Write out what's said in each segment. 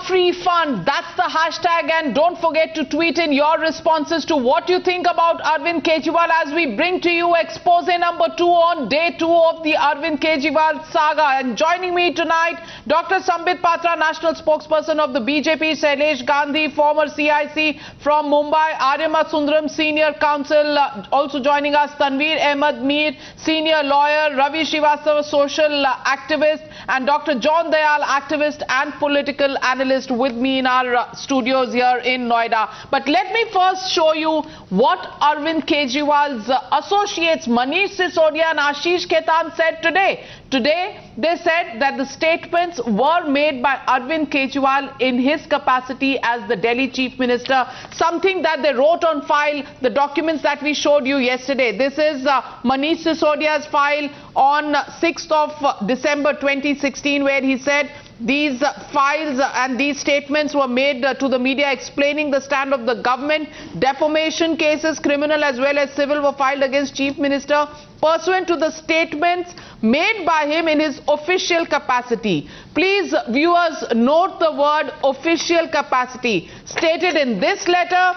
Free fund, that's the hashtag, and don't forget to tweet in your responses to what you think about Arvind Kejriwal as we bring to you expose number 2 on day 2 of the Arvind Kejriwal saga. And joining me tonight, Dr. Sambit Patra, national spokesperson of the BJP, Shailesh Gandhi, former CIC from Mumbai, Aryama Sundaram, senior counsel, also joining us, Tanvir Ahmed Mir, senior lawyer, Ravi Srivastava, social activist, and Dr. John Dayal, activist and political analyst, with me in our studios here in Noida. But let me first show you what Arvind Kejriwal's associates Manish Sisodia and Ashish Khaitan said today. Today, they said that the statements were made by Arvind Kejriwal in his capacity as the Delhi Chief Minister, something that they wrote on file, the documents that we showed you yesterday. This is Manish Sisodia's file on 6th of December 2016, where he said these files and these statements were made to the media explaining the stand of the government. Defamation cases, criminal as well as civil, were filed against Chief Minister pursuant to the statements made by him in his official capacity. Please, viewers, note the word official capacity. Stated in this letter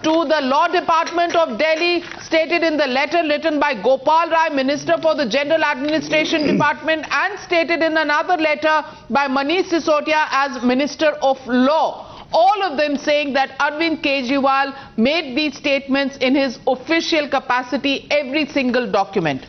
to the Law Department of Delhi, stated in the letter written by Gopal Rai, Minister for the General Administration Department, and stated in another letter by Manish Sisodia as Minister of Law. All of them saying that Arvind Kejriwal made these statements in his official capacity, every single document.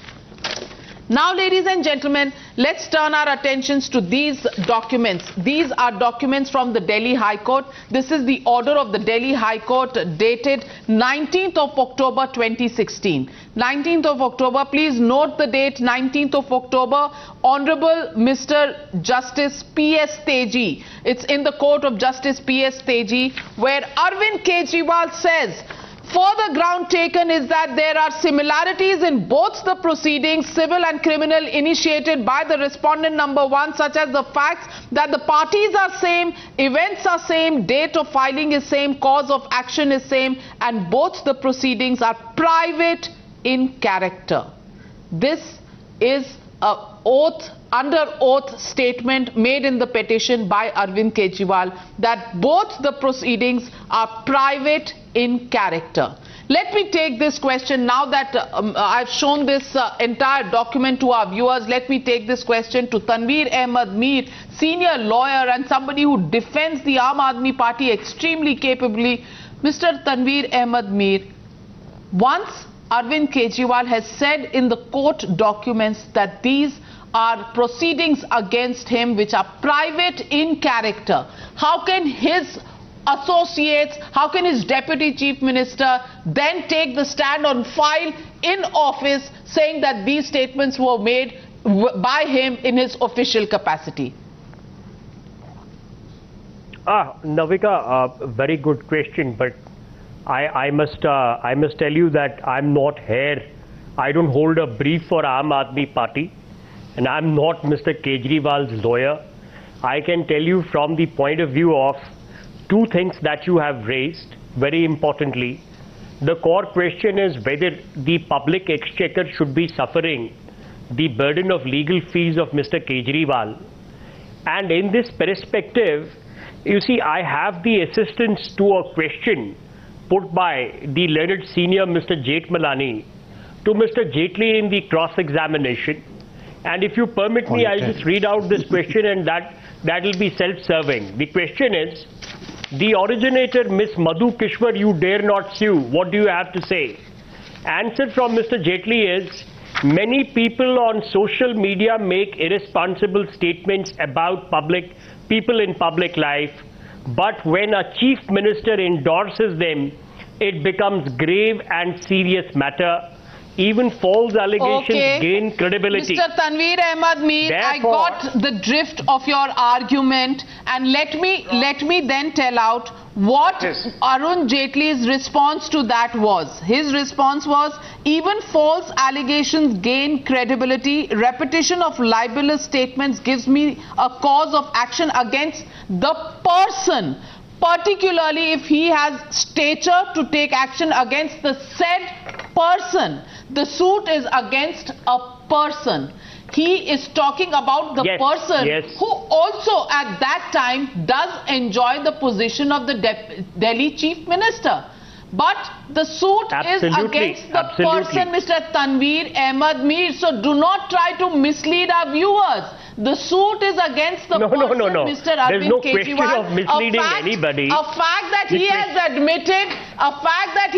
Now, ladies and gentlemen, let's turn our attentions to these documents. These are documents from the Delhi High Court. This is the order of the Delhi High Court dated 19th of October 2016. 19th of October, please note the date, 19th of October, Honorable Mr. Justice P.S. Teji. It's in the court of Justice P.S. Teji, where Arvind Kejriwal says, further ground taken is that there are similarities in both the proceedings, civil and criminal, initiated by the respondent number 1, such as the facts that the parties are same, events are same, date of filing is same, cause of action is same, and both the proceedings are private in character. This is a under oath statement made in the petition by Arvind Kejriwal that both the proceedings are private in character. Let me take this question now that I've shown this entire document to our viewers. Let me take this question to Tanvir Ahmed Mir, senior lawyer and somebody who defends the Aam Aadmi Party extremely capably. Mr. Tanvir Ahmed Mir, once Arvind Kejriwal has said in the court documents that these are proceedings against him which are private in character, how can his associates, how can his deputy chief minister then take the stand on file in office saying that these statements were made by him in his official capacity? Navika, very good question, but I must tell you that I'm not here. I don't hold a brief for Aam Aadmi Party, and I'm not Mr. Kejriwal's lawyer. I can tell you from the point of view of two things that you have raised, very importantly. The core question is whether the public exchequer should be suffering the burden of legal fees of Mr. Kejriwal. And in this perspective, you see, I have the assistance to a question put by the learned senior Mr. Jethmalani to Mr. Jaitley in the cross-examination. And if you permit me, I'll just read out this question, and that will be self-serving. The question is, the originator, Miss Madhu Kishwar, you dare not sue. What do you have to say? Answer from Mr. Jaitley is, many people on social media make irresponsible statements about people in public life, but when a chief minister endorses them, it becomes grave and serious matter. Even false allegations gain credibility. Mr. Tanvir Ahmed Mir, I got the drift of your argument, and let me then tell out what Arun Jaitley's response to that was. His response was, even false allegations gain credibility. Repetition of libelous statements gives me a cause of action against the person, particularly if he has stature to take action against the said person. The suit is against a person. He is talking about the person who also at that time does enjoy the position of the Delhi Chief Minister. But the suit is against the person, Mr. Tanvir Ahmed Mir. So do not try to mislead our viewers. The suit is against the person, Mr. Arvind Kejriwal. There's no question of misleading anybody. A fact that he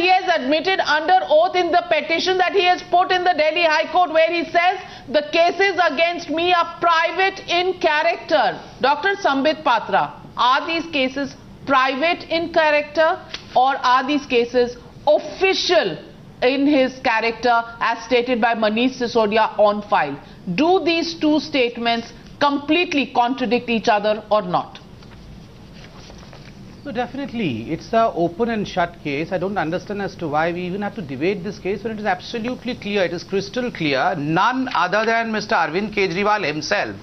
has admitted under oath in the petition that he has put in the Delhi High Court, where he says the cases against me are private in character. Dr. Sambit Patra, are these cases private in character, or are these cases official in his character as stated by Manish Sisodia on file? Do these two statements completely contradict each other or not? So definitely, it's an open and shut case. I don't understand as to why we even have to debate this case when it is absolutely clear, it is crystal clear. None other than Mr. Arvind Kejriwal himself,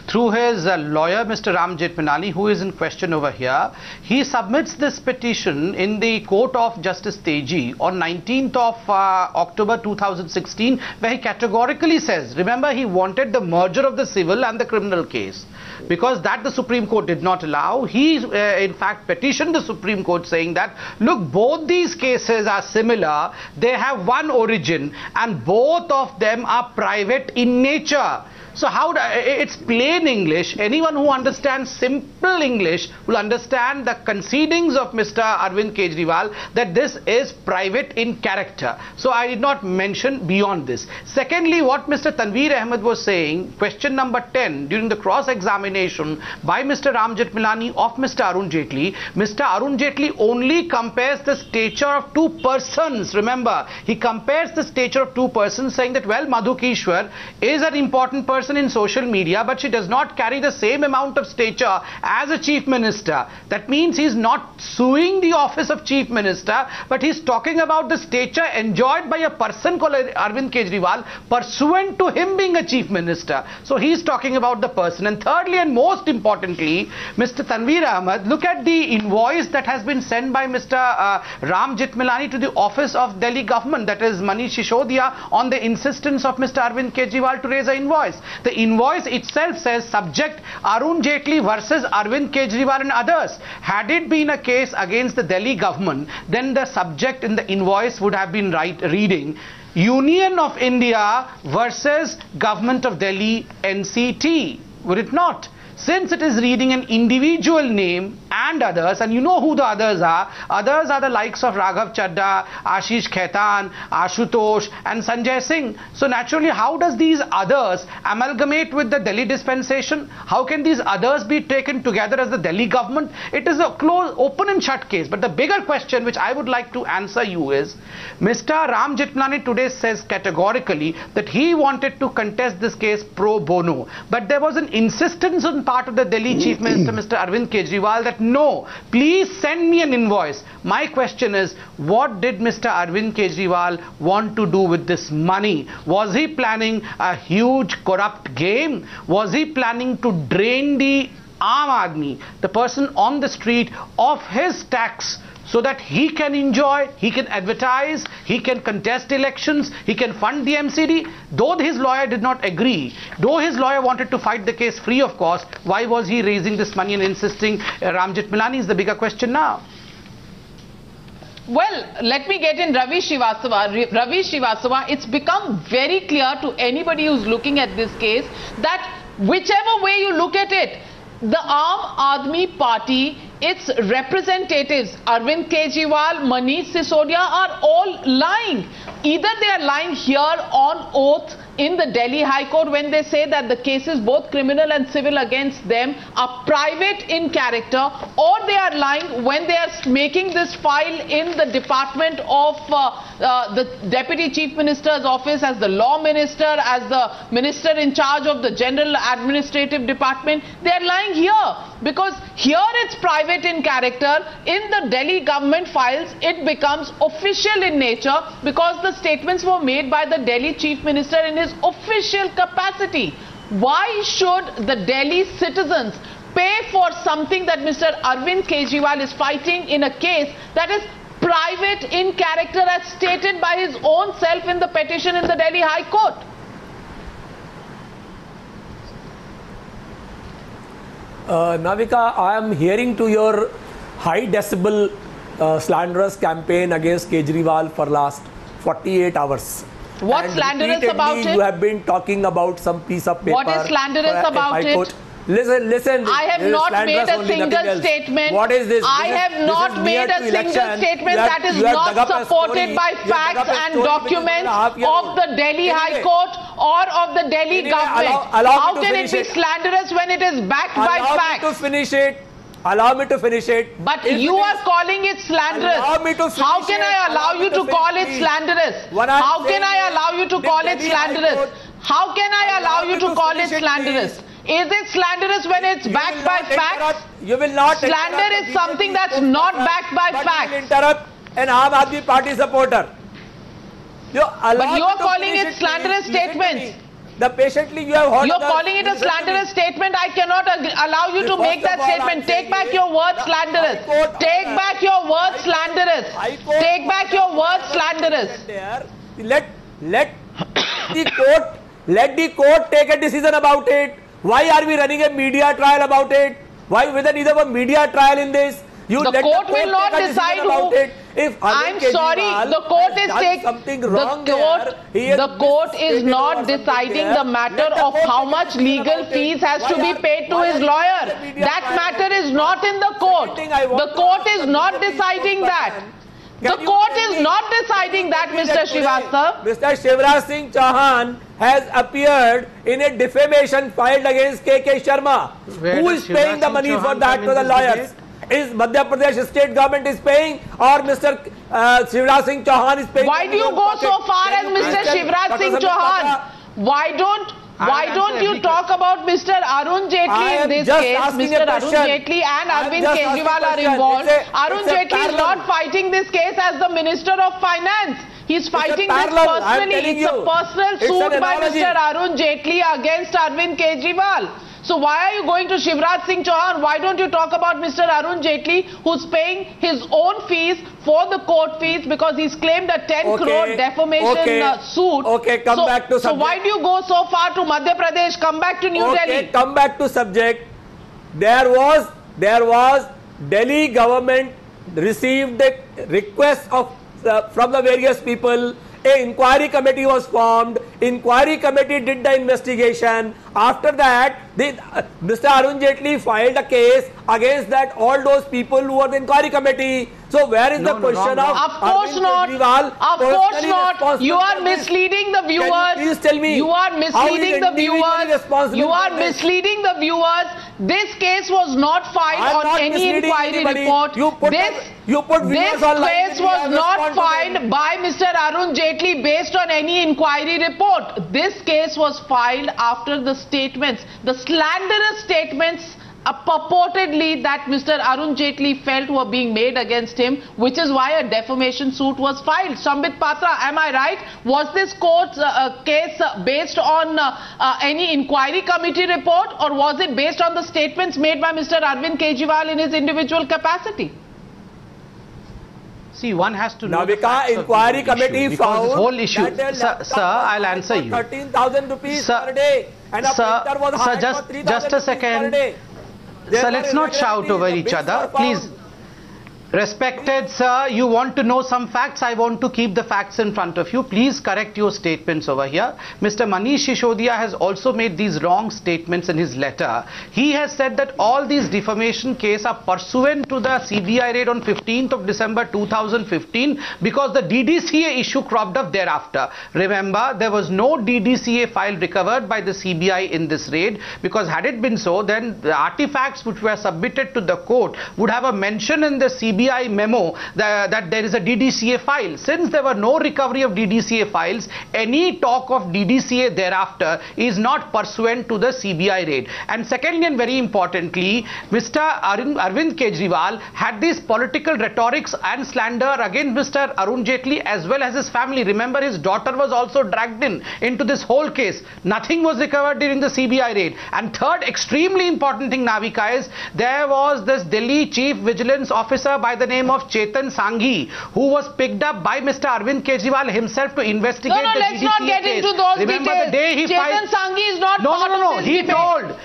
through his lawyer, Mr. Ram Jethmalani, who is in question over here, he submits this petition in the court of Justice Teji on 19th of October 2016, where he categorically says, remember, he wanted the merger of the civil and the criminal case. Because that the Supreme Court did not allow, he in fact petitioned the Supreme Court saying that, look, both these cases are similar, they have one origin and both of them are private in nature. So it's plain English. Anyone who understands simple English will understand the concedings of Mr. Arvind Kejriwal that this is private in character. So I did not mention beyond this. Secondly, what Mr. Tanvir Ahmed was saying, question number 10, during the cross-examination by Mr. Ram Jethmalani of Mr. Arun Jaitley, Mr. Arun Jaitley only compares the stature of two persons. Remember, he compares the stature of two persons, saying that, well, Madhu Kishwar is an important person in social media, but she does not carry the same amount of stature as a chief minister. That means he is not suing the office of chief minister, but he is talking about the stature enjoyed by a person called Arvind Kejriwal pursuant to him being a chief minister. So he is talking about the person. And thirdly and most importantly, Mr. Tanvir Ahmed, look at the invoice that has been sent by Mr. Ram Jethmalani to the office of Delhi government, that is Manish Sisodia, on the insistence of Mr. Arvind Kejriwal to raise an invoice. The invoice itself says subject Arun Jaitley versus Arvind Kejriwal and others. Had it been a case against the Delhi government, then the subject in the invoice would have been reading Union of India versus Government of Delhi NCT. Would it not? Since it is reading an individual name and others, and you know who the others are the likes of Raghav Chadda, Ashish Khaitan, Ashutosh and Sanjay Singh. So naturally, how does these others amalgamate with the Delhi dispensation? How can these others be taken together as the Delhi government? It is a closed, open and shut case. But the bigger question which I would like to answer you is, Mr. Ram Jethmalani today says categorically that he wanted to contest this case pro bono. But there was an insistence on part of the Delhi Chief Minister, Mr. Arvind Kejriwal, that no, please send me an invoice. My question is, what did Mr. Arvind Kejriwal want to do with this money? Was he planning a huge corrupt game? Was he planning to drain the Aam Aadmi, the person on the street, of his tax, so that he can enjoy, he can advertise, he can contest elections, he can fund the MCD? Though his lawyer did not agree, though his lawyer wanted to fight the case free of cost, why was he raising this money and insisting Ram Jethmalani is the bigger question now? Well, let me get in Ravi Srivastava. Ravi Srivastava, it's become very clear to anybody who's looking at this case that whichever way you look at it, the Aam Aadmi party, its representatives, Arvind Kejriwal, Manish Sisodia, are all lying. Either they are lying here on oath in the Delhi High Court when they say that the cases, both criminal and civil against them, are private in character, or they are lying when they are making this file in the department of the Deputy Chief Minister's office as the law minister, as the minister in charge of the General Administrative Department. They are lying here because here it's private in character. In the Delhi government files, it becomes official in nature because the statements were made by the Delhi Chief Minister in his official capacity. Why should the Delhi citizens pay for something that Mr. Arvind Kejriwal is fighting in a case that is private in character as stated by his own self in the petition in the Delhi High Court? Navika, I am hearing to your high decibel slanderous campaign against Kejriwal for last 48 hours. What's slanderous about it? You have been talking about some piece of paper. What is slanderous about it? Listen. I have not made a single statement. What is this? I have not made a single statement that is not supported by facts and documents of the Delhi High Court or of the Delhi government. How can it be slanderous when it is backed by facts? Allow me to finish it. But you are calling it slanderous. How can I allow you to call it slanderous? How can I allow you to call it slanderous? How can I allow you to call it slanderous? Is it slanderous when it's backed by facts? You will not. Slander is something that's not backed by facts. You will interrupt an Aam Aadmi Party supporter. But you are calling it slanderous statements. Patiently you have heard. You're calling it a slanderous statement. I cannot allow you to make that statement. Take back your word slanderous. Take back your word slanderous. Take back your word slanderous. Let the court take a decision about it. Why are we running a media trial about it? Why whether neither a media trial in this? The court will not decide who. I'm sorry, the court is taking. The court is not deciding the matter of how much legal fees has to be paid to his lawyer. That matter is not in the court. The court is not deciding that. The court is not deciding that, Mr. Srivastava. Mr. Shivraj Singh Chauhan has appeared in a defamation filed against K.K. Sharma. Who is paying the money for that to the lawyers? Is Madhya Pradesh state government is paying, or Mr. Shivraj Singh Chauhan is paying? Why do you go so far as Mr. Shivraj Singh Chauhan? Why don't you talk about Mr. Arun Jaitley in this case? Mr. Arun Jaitley and Arvind Kejriwal are involved. Arun Jaitley is not fighting this case as the Minister of Finance. He's fighting this personally. It's a personal suit by Mr. Arun Jaitley against Arvind Kejriwal. So why are you going to Shivraj Singh Chauhan? Why don't you talk about Mr. Arun Jaitley, who's paying his own fees for the court fees because he's claimed a 10 crore defamation suit. Come back to subject. So why do you go so far to Madhya Pradesh? Come back to New Delhi. Come back to subject. There was Delhi government received a request of from the various people. An inquiry committee was formed. Inquiry committee did the investigation. After that, Mr. Arun Jaitley filed a case against that all those people who were the inquiry committee. So where is the question of? Of course not. Of course not. You are misleading the viewers. Please tell me. You are misleading the viewers. You are misleading the viewers. This case was not filed on any inquiry report. This case was not filed by Mr. Arun Jaitley based on any inquiry report. This case was filed after the statements, the slanderous statements purportedly that Mr. Arun Jaitley felt were being made against him, which is why a defamation suit was filed. Sambit Patra, am I right? Was this court's case based on any inquiry committee report, or was it based on the statements made by Mr. Arvind Kejriwal in his individual capacity? See, one has to know Navika, inquiry committee found this whole issue. Sir, I'll answer you. 13,000 rupees per day. And sir, just a second. Sir, let's not shout over each other, please. Respected sir, you want to know some facts. I want to keep the facts in front of you. Please correct your statements over here. Mr. Manish Sisodiya has also made these wrong statements in his letter. He has said that all these defamation cases are pursuant to the CBI raid on 15th of December 2015 because the DDCA issue cropped up thereafter. Remember, there was no DDCA file recovered by the CBI in this raid, because had it been so, then the artifacts which were submitted to the court would have a mention in the CBI memo that there is a DDCA file. Since there were no recovery of DDCA files, any talk of DDCA thereafter is not pursuant to the CBI raid. And secondly, and very importantly, Mr. Arvind Kejriwal had these political rhetorics and slander against Mr. Arun Jaitley as well as his family. Remember, his daughter was also dragged into this whole case. Nothing was recovered during the CBI raid. And third, extremely important thing, Navika, is there was this Delhi Chief Vigilance Officer by the name of Chetan Sanghi, who was picked up by Mr. Arvind Kejriwal himself to investigate the DDCA let's not get case. into those Remember details. The day he Chetan Sanghi is not part of this debate.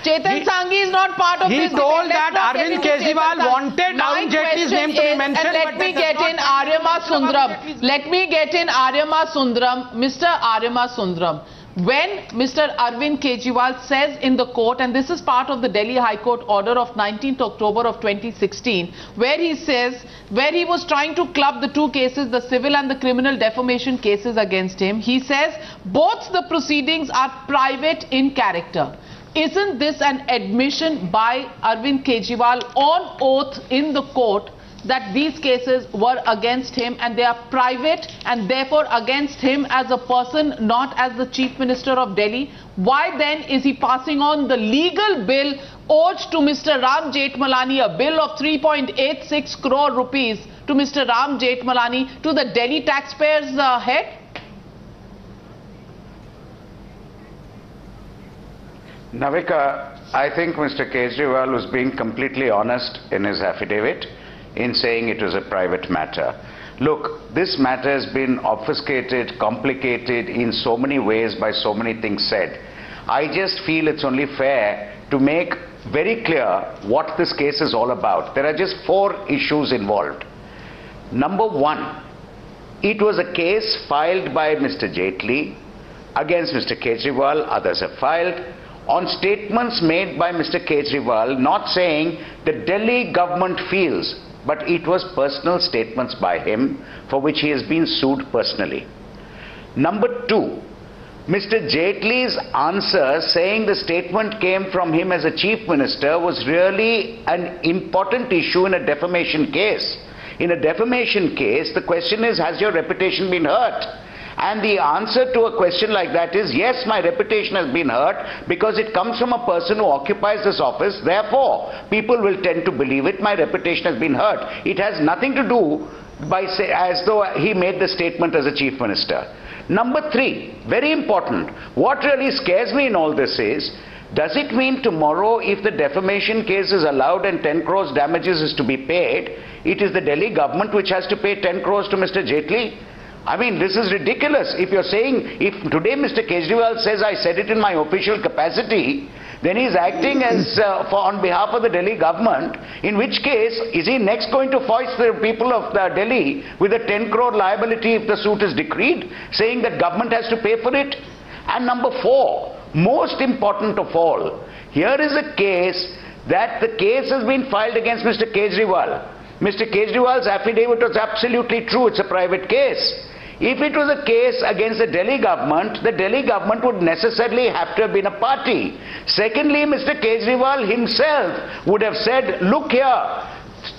Chetan Sanghi is not part of of He this told debate. that Arvind Kejriwal wanted Arun Jaitley's name to be mentioned. And let me get in Aryama Sundaram. Let me get in Aryama Sundaram. Mr. Aryama Sundaram. When Mr. Arvind Kejriwal says in the court, and this is part of the Delhi High Court order of 19th October of 2016, where he says, where he was trying to club the two cases, the civil and the criminal defamation cases against him, he says both the proceedings are private in character. Isn't this an admission by Arvind Kejriwal on oath in the court that these cases were against him and they are private and therefore against him as a person, not as the Chief Minister of Delhi? Why then is he passing on the legal bill owed to Mr. Ram Jethmalani, a bill of 3.86 crore rupees to Mr. Ram Jethmalani, to the Delhi taxpayers' head? Navika, I think Mr. Kejriwal was being completely honest in his affidavit in saying it was a private matter. Look, this matter has been obfuscated, complicated in so many ways by so many things said. I just feel it's only fair to make very clear what this case is all about. There are just 4 issues involved. Number 1, it was a case filed by Mr. Jaitley against Mr. Kejriwal, others have filed, on statements made by Mr. Kejriwal, not saying the Delhi government feels, but it was personal statements by him for which he has been sued personally. Number 2, Mr. Jaitley's answer saying the statement came from him as a chief minister was really an important issue in a defamation case. In a defamation case, the question is, has your reputation been hurt? And the answer to a question like that is, yes, my reputation has been hurt because it comes from a person who occupies this office. Therefore, people will tend to believe it. My reputation has been hurt. It has nothing to do by say, as though he made the statement as a chief minister. Number 3, very important. What really scares me in all this is, does it mean tomorrow if the defamation case is allowed and 10 crores damages is to be paid, it is the Delhi government which has to pay 10 crores to Mr. Jaitley? I mean, this is ridiculous. If you're saying, if today Mr. Kejriwal says I said it in my official capacity, then he's acting as on behalf of the Delhi government, in which case is he next going to foist the people of Delhi with a 10 crore liability if the suit is decreed, saying that government has to pay for it? And number 4, most important of all, here is a case that the case has been filed against Mr. Kejriwal. Mr. Kejriwal's affidavit was absolutely true. It's a private case. If it was a case against the Delhi government would necessarily have to have been a party. Secondly, Mr. Kejriwal himself would have said, look here,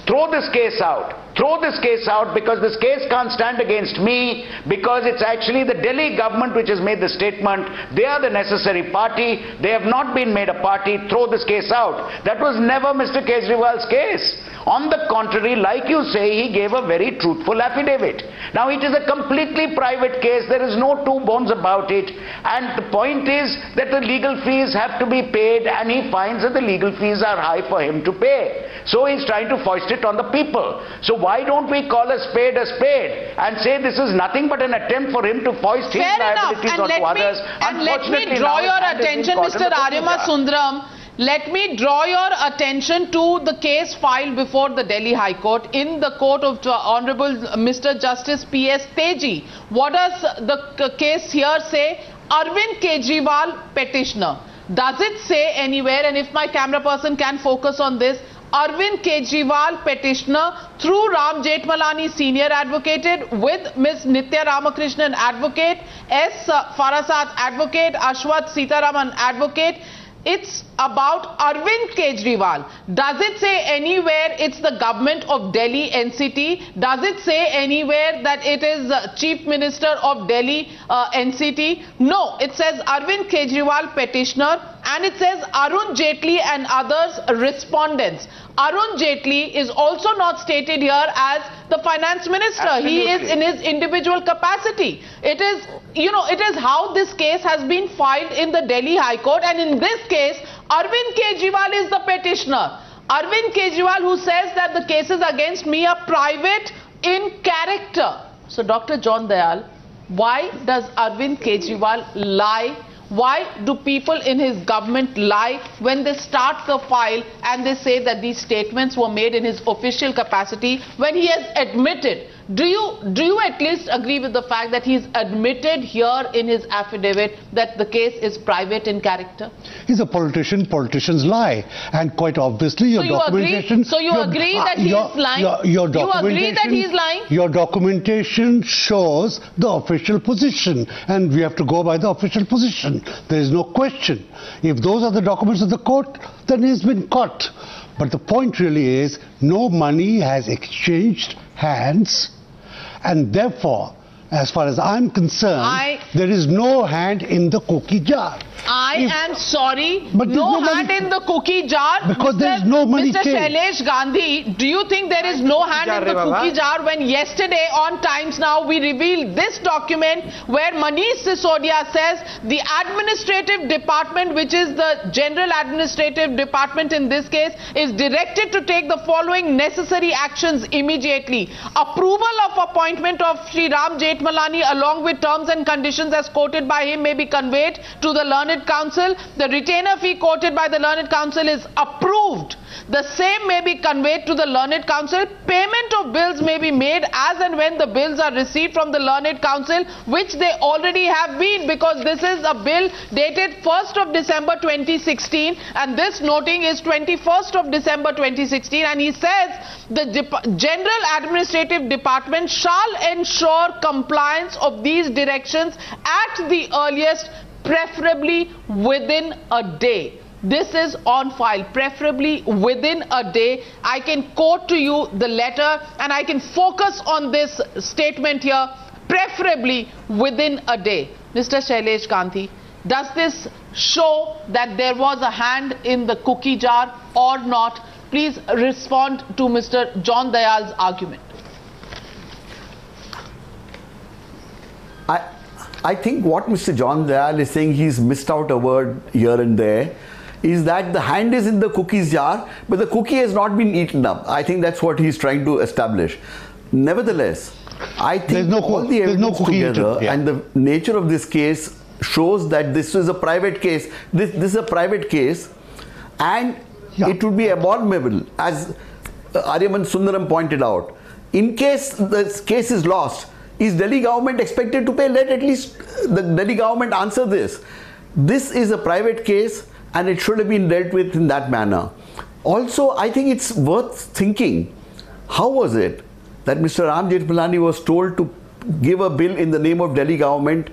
throw this case out. Throw this case out because this case can't stand against me because it's actually the Delhi government which has made the statement. They are the necessary party. They have not been made a party. Throw this case out. That was never Mr. Kejriwal's case. On the contrary, like you say, he gave a very truthful affidavit. Now, it is a completely private case. There is no two bones about it. And the point is that the legal fees have to be paid, and he finds that the legal fees are high for him to pay. So he's trying to foist it on the people. So why don't we call a spade and say this is nothing but an attempt for him to foist his liabilities onto others? And let me draw your attention, Mr. Aryama Sundaram. Let me draw your attention to the case filed before the Delhi High Court in the court of Honorable Mr. Justice P.S. Teji. What does the case here say? Arvind Kejriwal petitioner. Does it say anywhere, and if my camera person can focus on this, Arvind Kejriwal petitioner through Ram Jethmalani senior advocated with Ms. Nitya Ramakrishnan advocate, S. Farasat advocate, Ashwath Sitaraman advocate. It's about Arvind Kejriwal. Does it say anywhere it's the government of Delhi NCT? Does it say anywhere that it is Chief Minister of Delhi NCT? No, it says Arvind Kejriwal petitioner, and it says Arun Jaitley and others respondents. Arun Jaitley is also not stated here as the finance minister. Absolutely. He is in his individual capacity. It is, it is how this case has been filed in the Delhi High Court, and in this case, Arvind Kejriwal is the petitioner. Arvind Kejriwal, who says that the cases against me are private in character. So, Dr. John Dayal, why does Arvind Kejriwal lie Why do people in his government lie when they start the file and they say that these statements were made in his official capacity when he has admitted? Do you at least agree with the fact that he's admitted here in his affidavit that the case is private in character? He's a politician. Politicians lie, and quite obviously your documentation. So you agree that he is lying? You agree that he is lying? Your documentation shows the official position, and we have to go by the official position. There is no question. If those are the documents of the court, then he's been caught. But the point really is, no money has exchanged hands. And therefore, as far as I'm concerned, there is no hand in the cookie jar. I am sorry, but no hand in the cookie jar. Because there is no money. Mr. Shailesh Gandhi, do you think there is no hand in the cookie jar when yesterday on Times Now we revealed this document where Manish Sisodia says the administrative department, which is the general administrative department in this case, is directed to take the following necessary actions immediately. Approval of appointment of Shri Ram Jethmalani along with terms and conditions as quoted by him may be conveyed to the Learned Council. The retainer fee quoted by the Learned Council is approved. The same may be conveyed to the Learned Council. Payment of bills may be made as and when the bills are received from the Learned Council, which they already have been, because this is a bill dated 1st of December 2016 and this noting is 21st of December 2016, and he says the General Administrative Department shall ensure compliance of these directions at the earliest, preferably within a day. This is on file, preferably within a day. I can quote to you the letter and I can focus on this statement here, preferably within a day. Mr. Shailesh Gandhi, does this show that there was a hand in the cookie jar or not? Please respond to Mr. John Dayal's argument. I think what Mr. John Dayal is saying, he's missed out a word here and there, is that the hand is in the cookies jar, but the cookie has not been eaten up. I think that's what he's trying to establish. Nevertheless, I think all the evidence together and the nature of this case shows that this is a private case. This is a private case, and it would be abominable, as Aryama Sundaram pointed out. In case the case is lost, is Delhi government expected to pay? Let at least the Delhi government answer this. This is a private case and it should have been dealt with in that manner. Also, I think it's worth thinking, how was it that Mr. Ram Jethmalani was told to give a bill in the name of Delhi government,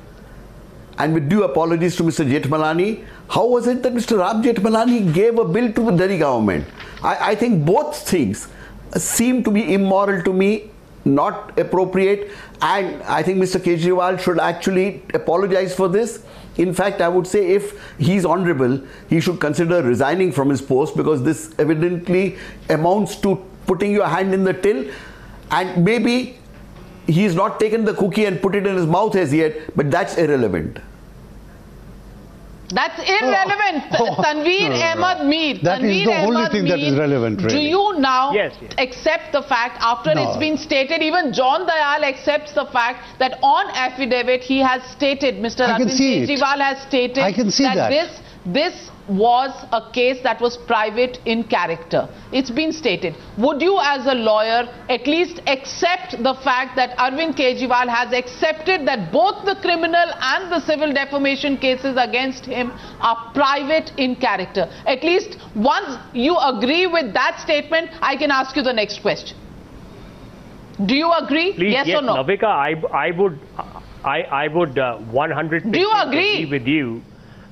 and with due apologies to Mr. Jethmalani, how was it that Mr. Ram Jethmalani gave a bill to the Delhi government? I think both things seem to be immoral to me, not appropriate, and I think Mr. Kejriwal should actually apologize for this. In fact, I would say if he's honorable, he should consider resigning from his post, because this evidently amounts to putting your hand in the till, and maybe he's not taken the cookie and put it in his mouth as yet, but that's irrelevant. That's irrelevant. Tanvir Ahmed Mir. That is the only thing that is relevant, really. Do you now accept the fact, after it's been stated, even John Dayal accepts the fact that on affidavit he has stated, Mr. Arvind Kejriwal has stated that this was a case that was private in character. It's been stated. Would you as a lawyer at least accept the fact that Arvind Kejriwal has accepted that both the criminal and the civil defamation cases against him are private in character? At least once you agree with that statement, I can ask you the next question. Do you agree? Please, yes or no? Navika, I would 100% Do you agree with you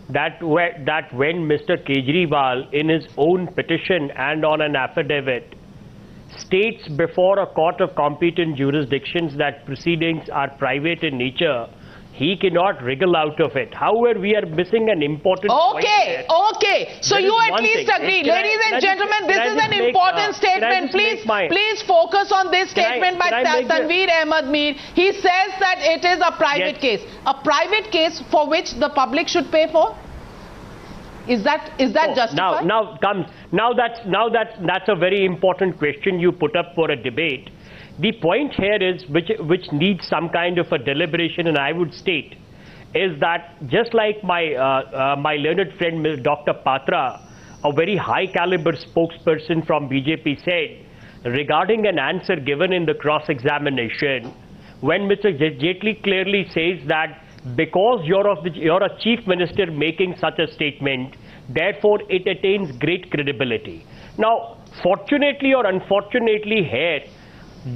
that when Mr. Kejriwal in his own petition and on an affidavit states before a court of competent jurisdictions that proceedings are private in nature, he cannot wriggle out of it. However, we are missing an important point there. Okay. So you at least agree. Ladies and gentlemen, this is an important statement. Please focus on this statement by Tanvir Ahmed Mir. He says that it is a private case. A private case for which the public should pay for? Is that justified? That's a very important question you put up for a debate. The point here is, which needs some kind of a deliberation, and I would state, is that just like my learned friend Ms. Dr. Patra, a very high caliber spokesperson from BJP, said regarding an answer given in the cross-examination, when Mr. Jaitley clearly says that because you're a chief minister making such a statement, therefore it attains great credibility. Now, fortunately or unfortunately here,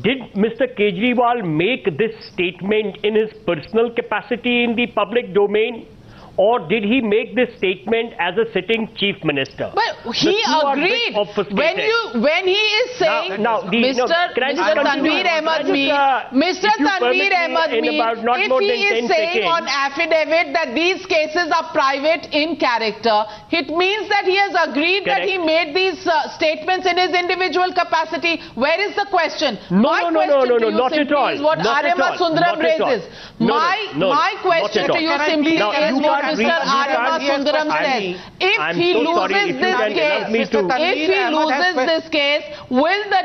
did Mr. Kejriwal make this statement in his personal capacity in the public domain? Or did he make this statement as a sitting chief minister? But he agreed. When he is saying, Mr. Tanvir Ahmed Mir, Mr. Tanvir Ahmed Mir, if he is saying on affidavit that these cases are private in character, it means that he has agreed that he made these statements in his individual capacity. Where is the question? No, not at all. Is what Aryama Sundaram raises. My question to you simply is what Mr. Aryama Sundaram says. If he loses this case, will the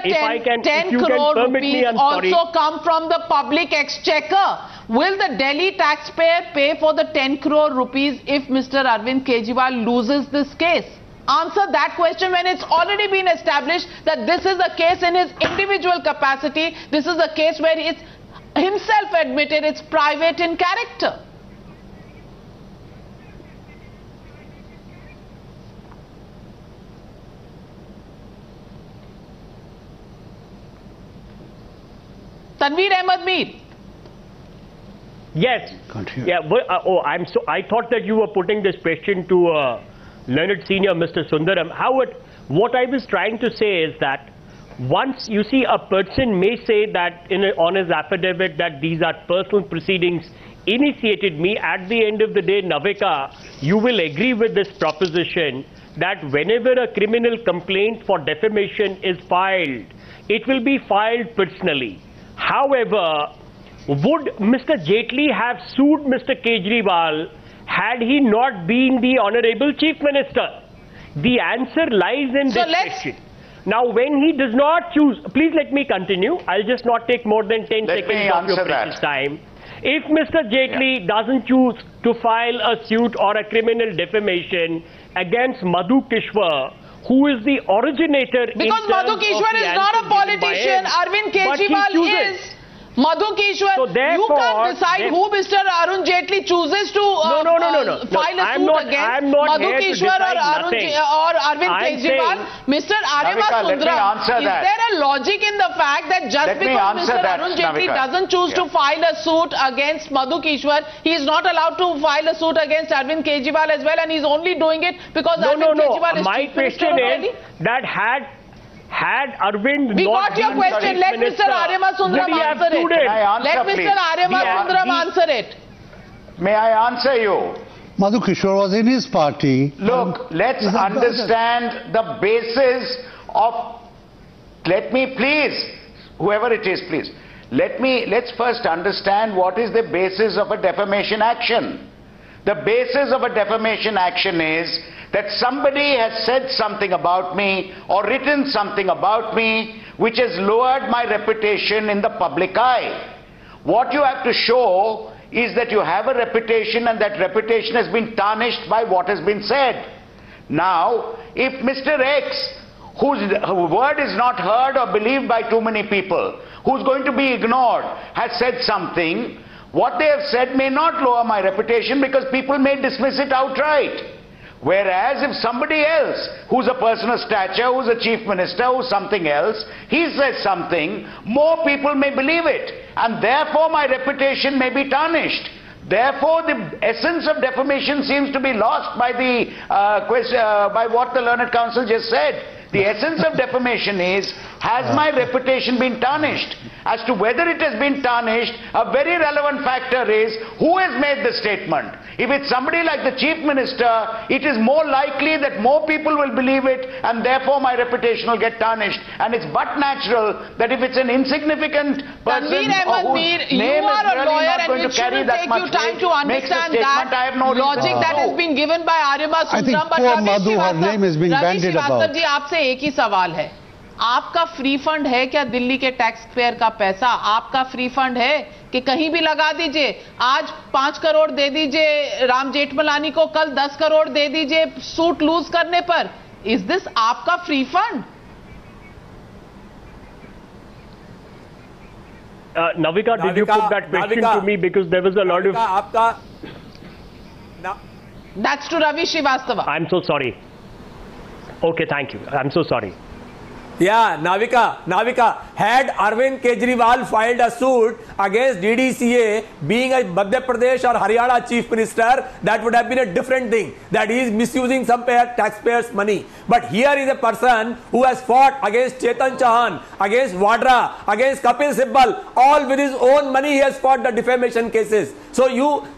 10 crore rupees also come from the public exchequer? Will the Delhi taxpayer pay for the 10 crore rupees if Mr. Arvind Kejriwal loses this case? Answer that question when it's already been established that this is a case in his individual capacity. This is a case where it's himself admitted it's private in character. Tanvir Ahmed Mir. Yes. Yeah. I thought that you were putting this question to learned senior Mr. Sundaram. What I was trying to say is that once you see a person may say that on his affidavit that these are personal proceedings initiated me, at the end of the day, Navika, you will agree with this proposition that whenever a criminal complaint for defamation is filed, it will be filed personally. However, would Mr. Jaitley have sued Mr. Kejriwal had he not been the Honorable Chief Minister? The answer lies in this question. Now, when he does not choose, please let me continue. I'll just not take more than 10 seconds of your precious time. If Mr. Jaitley doesn't choose to file a suit or a criminal defamation against Madhu Kishwar, who is the originator because Madhu Kishwar is not a politician, Arvind Kejriwal is. Madhu Kishwar, so you can't decide who Mr. Arun Jaitley chooses to file a suit against Madhu Kishwar or Arvind Kejriwal. Mr. Aryama Sundaram, is there a logic in the fact that just because Mr. Arun Jaitley doesn't choose to file a suit against Madhu Kishwar, he is not allowed to file a suit against Arvind Kejriwal as well, and he's only doing it because Arvind Kejriwal is my Chief Minister already? That had Arvind we got your question. Let Mr. Aryama Sundaram answer it. Let Mr. Aryama Sundaram answer it. May I answer you? Madhu Kishwar was in his party. Look, let's understand the basis of, let me please, whoever it is, please, let's first understand what is the basis of a defamation action. The basis of a defamation action is that somebody has said something about me or written something about me which has lowered my reputation in the public eye. What you have to show is that you have a reputation and that reputation has been tarnished by what has been said. Now, if Mr. X, whose word is not heard or believed by too many people, who's going to be ignored, has said something, what they have said may not lower my reputation because people may dismiss it outright. Whereas if somebody else, who's a person of stature, who's a chief minister, who's something else, he says something, more people may believe it. And therefore my reputation may be tarnished. Therefore the essence of defamation seems to be lost by by what the Learned Counsel just said. The essence of defamation is, has my reputation been tarnished? As to whether it has been tarnished, a very relevant factor is who has made the statement. If it's somebody like the Chief Minister, it is more likely that more people will believe it and therefore my reputation will get tarnished. And it's but natural that if it's an insignificant person Tanvir Ahmed Mir, you are a lawyer and it shouldn't take you time to understand that logic that has been given by Aryama Sundaram. I think poor Madhu, her name is being bandied about. Ravi Srivastava ji, आपसे एक ही सवाल है. आपका free fund है क्या? दिल्ली के tax payer का पैसा आपका फ्री फंड है कि कहीं भी लगा दीजिए? आज 5 करोड़ दे दीजिए राम जेठमलानी को, कल 10 करोड़ दे दीजिए सूट लूज करने पर. इज दिस आपका free fund? Navika, did you put that question to me because there was a lot of... That's to Ravi Srivastava. I'm so sorry. Okay, thank you. I'm so sorry. Yeah, Navika, had Arvind Kejriwal filed a suit against DDCA being a Madhya Pradesh or Haryana chief minister, that would have been a different thing, that he is misusing some taxpayers' money. But here is a person who has fought against Chetan Chauhan, against Vadra, against Kapil Sibbal, all with his own money he has fought the defamation cases. So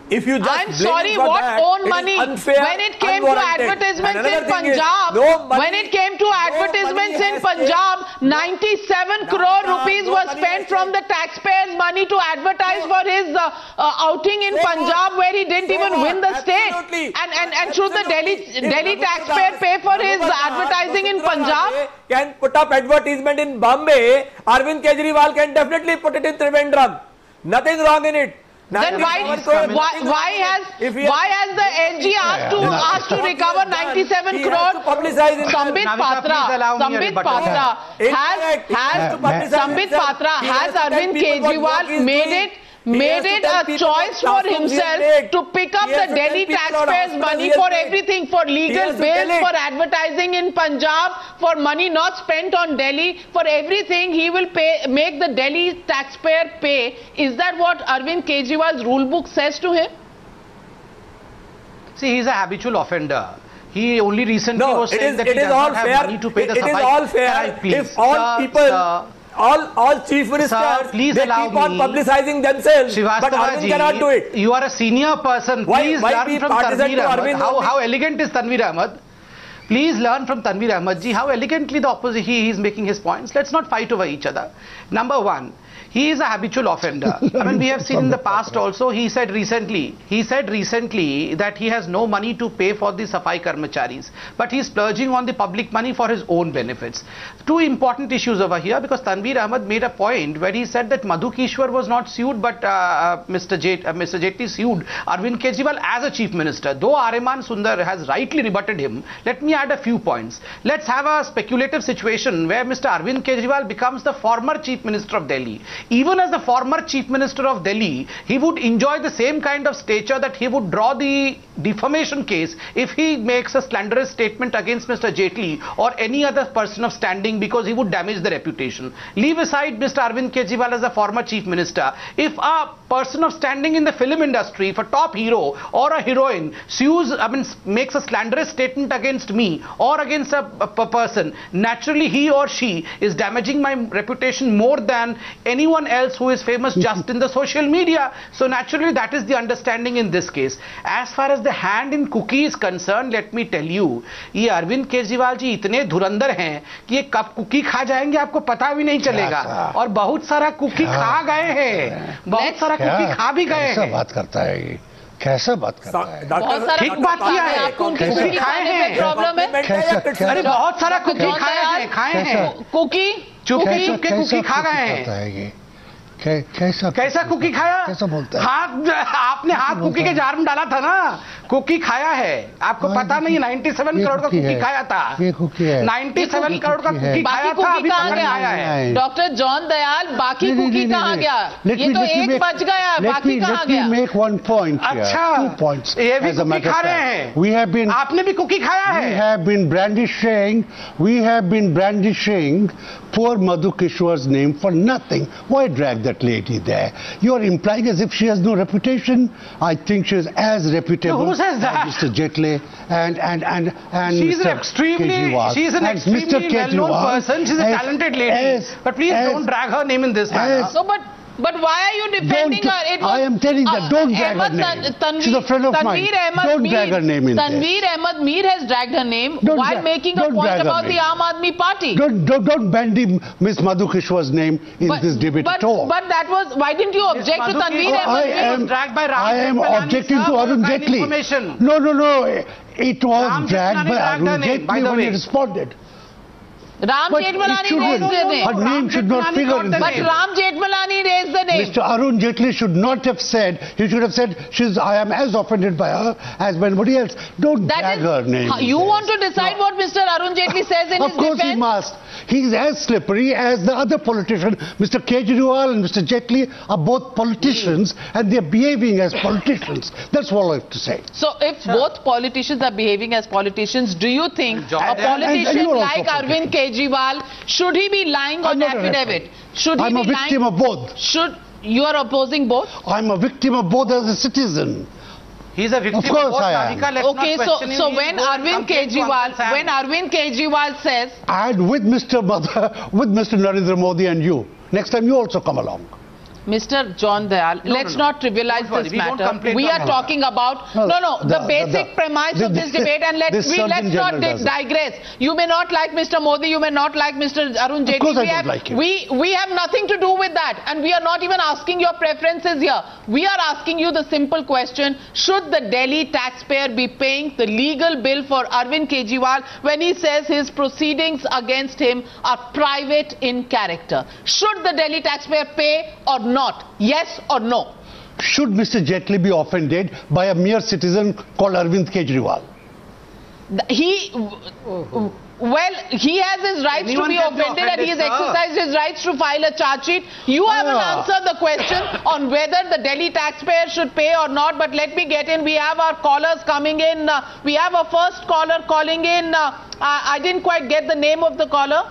if you just I'm sorry, what that, own money? Unfair, when it came to advertisements in Punjab, when it came to advertisements in Punjab, 97 crore rupees was spent from the taxpayers' money to advertise for his outing in Punjab, where he didn't even win the state. And should the Delhi taxpayer pay for his advertising in Punjab? Can put up advertisement in Bombay, Arvind Kejriwal can definitely put it in Trivandrum. Nothing wrong in it. Then why has the LG asked to recover 97 crore? Sambit Patra has Arvind Kejriwal made it a choice for himself to pick up the Delhi taxpayers' money for everything, for legal bills, for advertising in Punjab, for money not spent on Delhi, for everything he will make the Delhi taxpayer pay. Is that what Arvind Kejriwal's rule book says to him? See, he's a habitual offender. He only recently was saying that he does not have money to pay the It is all fair if all people... All chief ministers, they keep on publicizing themselves, but Arvind cannot do it. You are a senior person. Please learn from Tanvir Ahmed. How elegant is Tanvir Ahmed? Please learn from Tanvir Ahmed ji how elegantly the opposite he is making his points. Let's not fight over each other. Number one, he is a habitual offender. I mean, we have seen in the past also. He said recently that he has no money to pay for the Safai Karmacharis, but he is splurging on the public money for his own benefits. Two important issues over here, because Tanvir Ahmed made a point where he said that Madhu Kishwar was not sued, but Mr. Jaitley sued Arvind Kejriwal as a chief minister. Though Aryama Sundaram has rightly rebutted him, let me add a few points. Let's have a speculative situation where Mr. Arvind Kejriwal becomes the former chief minister of Delhi. Even as the former chief minister of Delhi, he would enjoy the same kind of stature that he would draw the defamation case if he makes a slanderous statement against Mr. Jaitley or any other person of standing, because he would damage the reputation. Leave aside Mr. Arvind Kejriwal as a former chief minister. If a person of standing in the film industry, if a top hero or a heroine makes a slanderous statement against me or against a person, naturally he or she is damaging my reputation more than anyone else who is famous just in the social media. So naturally that is the understanding in this case. As far as the hand in cookie is concerned, let me tell you, ये अरविंद केजरीवाल जी इतने धुरंधर हैं कि ये कब cookie खा जाएंगे आपको पता भी नहीं चलेगा, और बहुत सारा कुकी खा गए हैं, बहुत सारा कुकी खा भी गए हैं। बात करता है ये, कैसा बात करता है? ठीक बात किया है, कुकी खाए हैं, प्रॉब्लम है, अरे बहुत सारा कुकी खाए हैं, कुकी चुपके कुकी खा गए हैं। कैसा कुकी खाया? कैसा बोलता है? हाथ आपने हाथ कुकी के जार में डाला था ना, कुकी खाया है, आपको पता नहीं? 97 करोड़ का कुकी खाया था, 97 करोड़ का कुकी खाया था, अभी खाया है। डॉक्टर जॉन दयाल, बाकी कुकी कहाँ गया? ये तो एक बच गया, बाकी कहाँ गया? Make one point. अच्छा, 2 points. ये भी कुकी खा रहे हैं, आपने भी कुकी खाया है। We have been brandishing poor Madhu Kishwar's name for nothing. Why drag that lady there? You are implying as if she has no reputation. I think she is as reputable. Who says that? Mr. Jaitley and she's Mr. Kejriwal. She's an extremely well-known person. She's a talented lady. But please don't drag her name in this manner. So, but why are you defending her? I am telling that don't drag her name. She's a friend of mine. Don't drag her name in Tanvir Ahmed Mir has dragged her name while making a point about the Aam Aadmi party. Don't bandy Miss Madhu Kishwar's name in this debate at all. But that was, why didn't you object to Tanvir Ahmed Mir? I am objecting to Arun Jaitley. No. It was dragged by Arun Jaitley when he responded. Ram But Jethmalani it shouldn't. raised the name. Her name should not figure in this. But Ram Jethmalani raised the name. Mr. Arun Jaitley should not have said, he should have said, I am as offended by her as by anybody else. Don't drag her name. You want to decide what Mr. Arun Jaitley says in his defense? Of course he must. He's as slippery as the other politician. Mr. Kejriwal and Mr. Jaitley are both politicians and they're behaving as politicians. That's all I have to say. So if both politicians are behaving as politicians, do you think a politician like Arvind Kejriwal, should he be lying on affidavit? Should he I'm a victim of both. You are opposing both? I'm a victim of both as a citizen. He's a victim of course both. I am. Okay, so when Arvind Kejriwal says, and with Mr. Narendra Modi and you, next time you also come along. Mr. John Dayal, let's not trivialize this matter. We are talking about the basic premise of this debate, and let's not digress. You may not like Mr. Modi, you may not like Mr. Arun Jaitley. Of course I don't like him. We have nothing to do with that, and we are not even asking your preferences here. We are asking you the simple question: should the Delhi taxpayer be paying the legal bill for Arvind Kejriwal when he says his proceedings against him are private in character? Should the Delhi taxpayer pay or not? Yes or no? Should Mr. Jaitley be offended by a mere citizen called Arvind Kejriwal? Well, he has his rights to be offended and he has exercised his rights to file a charge sheet. You haven't answered the question on whether the Delhi taxpayer should pay or not, but let me get in. We have our callers coming in. We have a first caller calling in. I didn't quite get the name of the caller.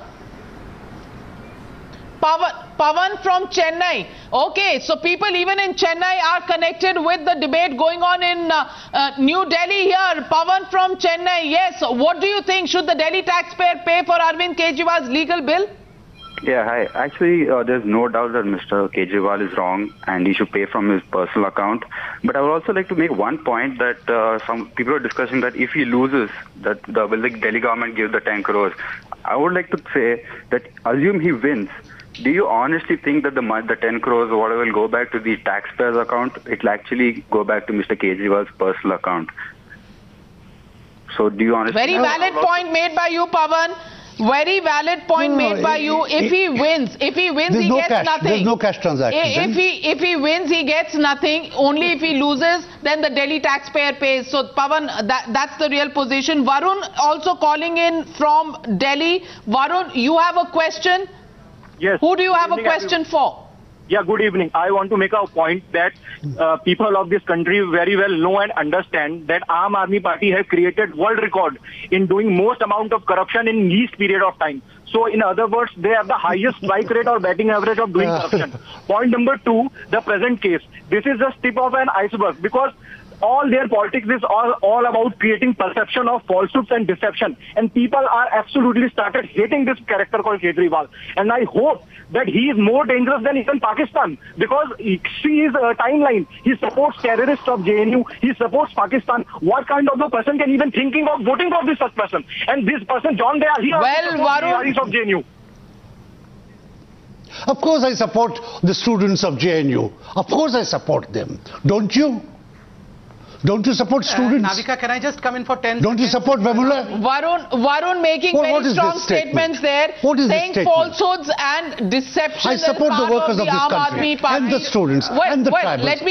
Pavan from Chennai. Okay, so people even in Chennai are connected with the debate going on in New Delhi here. Pavan from Chennai, yes. What do you think? Should the Delhi taxpayer pay for Arvind Kejriwal's legal bill? Yeah, hi. Actually, there's no doubt that Mr. Kejriwal is wrong and he should pay from his personal account. But I would also like to make one point that some people are discussing that if he loses, that will the Delhi government give the 10 crores. I would like to say that assume he wins. Do you honestly think that the 10 crores or whatever will go back to the taxpayer's account? It will actually go back to Mr. Kejriwal's personal account. So do you honestly... Very valid point made by you, Pavan. Very valid point made by you. If he wins, he gets nothing. There's no cash transaction. If he wins, he gets nothing. Only if he loses, then the Delhi taxpayer pays. So, Pavan, that's the real position. Varun also calling in from Delhi. Varun, you have a question? Yes. Who do you have a question for? Yeah, good evening. I want to make a point that people of this country very well know and understand that Aam Aadmi Party has created world record in doing most amount of corruption in least period of time. So in other words, they have the highest strike rate or batting average of doing corruption. Point number 2, the present case. This is just tip of an iceberg because all their politics is all about creating perception of falsehoods and deception. And people are absolutely started hating this character called Kejriwal. And I hope that he is more dangerous than even Pakistan because see his timeline. He supports terrorists of JNU. He supports Pakistan. What kind of a person can even thinking of voting for this such person? And this person, John Dayal, he also of JNU. Of course I support the students of JNU. Of course I support them. Don't you? Don't you support students? Navika, can I just come in for 10 Don't you support Vemula? Varun making very strong statements there, saying falsehoods and deception. I support the workers of this country and the students and the tribals. Let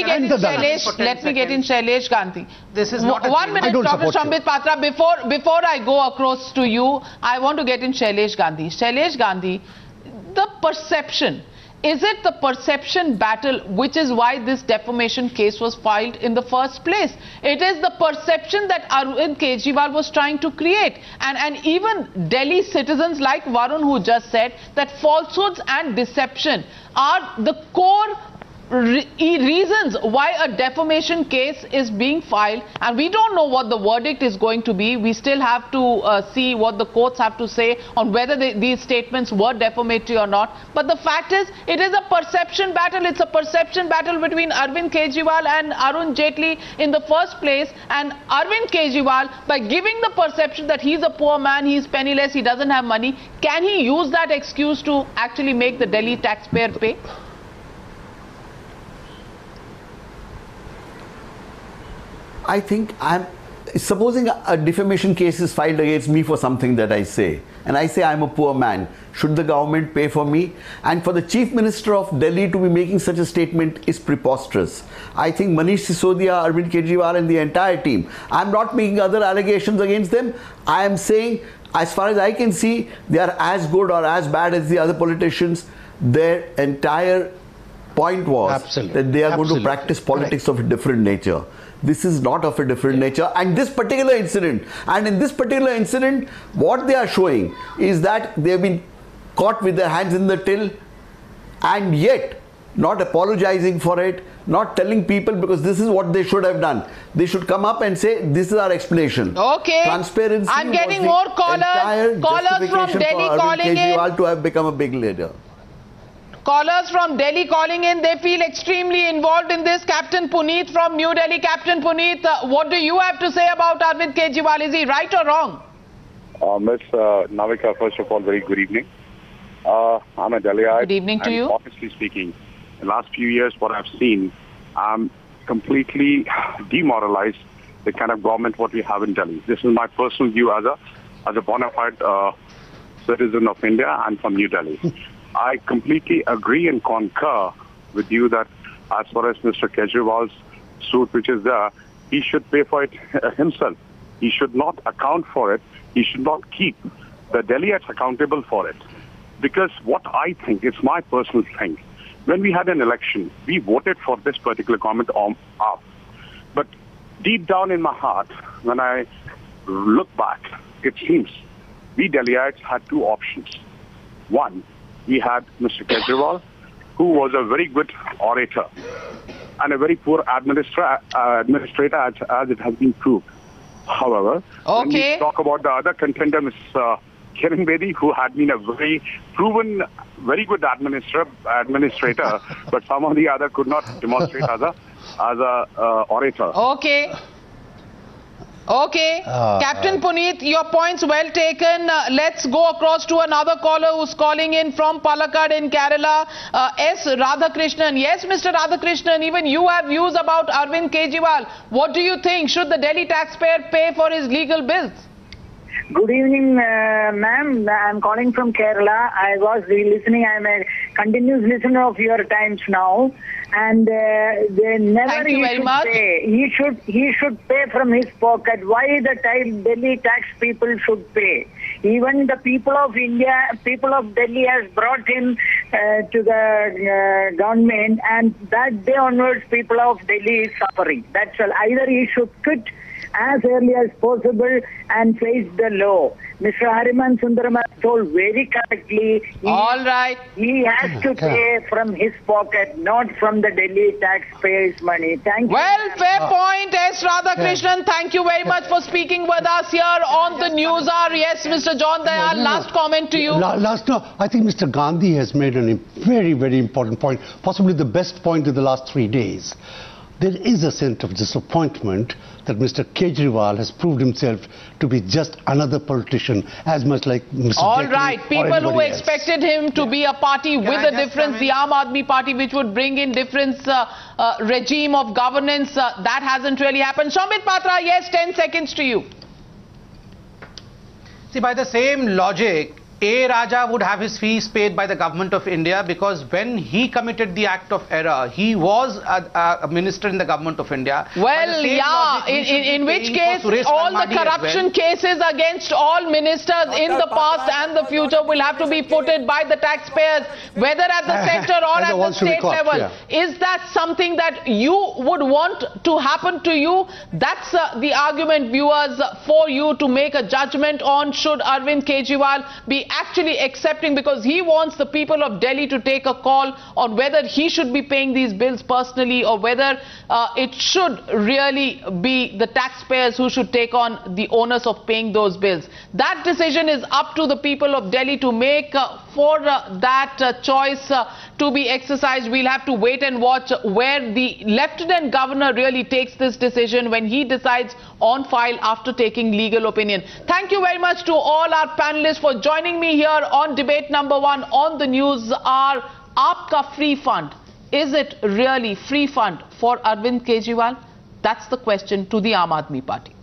me get in Shailesh Gandhi. This is not 1 minute, Dr. Sambit Patra. Before I go across to you, I want to get in Shailesh Gandhi. Shailesh Gandhi, the perception. Is it the perception battle which is why this defamation case was filed in the first place? It is the perception that Arvind Kejriwal was trying to create. And even Delhi citizens like Varun, who just said that falsehoods and deception are the core reasons why a defamation case is being filed, and we don't know what the verdict is going to be. We still have to see what the courts have to say on whether these statements were defamatory or not. But the fact is, it is a perception battle. It's a perception battle between Arvind Kejriwal and Arun Jaitley in the first place. And Arvind Kejriwal, by giving the perception that he's a poor man, he's penniless, he doesn't have money, can he use that excuse to actually make the Delhi taxpayer pay? I think supposing a defamation case is filed against me for something that I say, and I say I'm a poor man, should the government pay for me? And for the Chief Minister of Delhi to be making such a statement is preposterous. I think Manish Sisodia, Arvind Kejriwal and the entire team, I'm not making other allegations against them. I am saying, as far as I can see, they are as good or as bad as the other politicians. Their entire point was that they are going to practice politics of a different nature. This is not of a different nature. And this particular incident, what they are showing is that they have been caught with their hands in the till and yet not apologizing for it, not telling people, because this is what they should have done. They should come up and say, this is our explanation. Okay. Transparency. I'm getting more callers from Delhi calling in. Kejriwal to have become a big leader. Callers from Delhi calling in, they feel extremely involved in this. Captain Puneet from New Delhi. Captain Puneet, what do you have to say about Arvind Kejriwal? Is he right or wrong? Miss Navika, first of all, very good evening. I'm a Delhiite. Good evening to you. Honestly speaking, the last few years, what I've seen, I'm completely demoralized the kind of government what we have in Delhi. This is my personal view as a bona fide citizen of India and from New Delhi. I completely agree and concur with you that as far as Mr. Kejriwal's suit which is there, he should pay for it himself. He should not account for it. He should not keep the Delhiites accountable for it. Because what I think, it's my personal thing, when we had an election, we voted for this particular government up. But deep down in my heart, when I look back, it seems we Delhiites had two options. One, we had Mr. Kejriwal, who was a very good orator and a very poor administrator, as it has been proved. However, when we talk about the other contender, Ms. Kiran Bedi, who had been a very proven, very good administrator, but some of the other could not demonstrate as a orator. Okay, Captain Puneet, your point's well taken. Let's go across to another caller who's calling in from Palakkad in Kerala. S. Radhakrishnan. Yes, Mr. Radhakrishnan, even you have views about Arvind Kejriwal. What do you think? Should the Delhi taxpayer pay for his legal bills? Good evening, ma'am. I'm calling from Kerala. I was listening. I'm a continuous listener of your times now. And they never Thank you very much. Pay. He should pay from his pocket. Why the Delhi tax people should pay? Even the people of India, people of Delhi has brought him to the government, and that day onwards people of Delhi is suffering. That's all. Either he should quit as early as possible and face the law. Mr. Aryama Sundaram has told very correctly. He has to pay from his pocket, not from the Delhi taxpayers' money. Thank you. Well, fair point, S. Radhakrishnan. Thank you very much for speaking with us here on the Newshour. Yes, Mr. John Dayal, last comment to you. I think Mr. Gandhi has made a very, very important point, possibly the best point in the last 3 days. There is a sense of disappointment that Mr. Kejriwal has proved himself to be just another politician, as much like Mr. All right, people who expected him to be a party with a difference, the Aam Aadmi party, which would bring in different regime of governance, that hasn't really happened. Sambit Patra, yes, 10 seconds to you. See, by the same logic, A. Raja would have his fees paid by the government of India, because when he committed the act of error, he was a minister in the government of India. Well, yeah, in which case all the corruption cases against all ministers in the past and the future will have to be footed by the taxpayers, whether at the center or at the state level. Yeah. Is that something that you would want to happen to you? That's the argument, viewers, for you to make a judgment on should Arvind Kejriwal be actually accepting, because he wants the people of Delhi to take a call on whether he should be paying these bills personally or whether it should really be the taxpayers who should take on the onus of paying those bills. That decision is up to the people of Delhi to make. For that choice to be exercised, we'll have to wait and watch where the Lieutenant Governor really takes this decision when he decides on file after taking legal opinion. Thank you very much to all our panelists for joining me here on debate number 1 on the Newshour. Aapka free fund. Is it really free fund for Arvind Kejriwal? That's the question to the Aam Aadmi Party.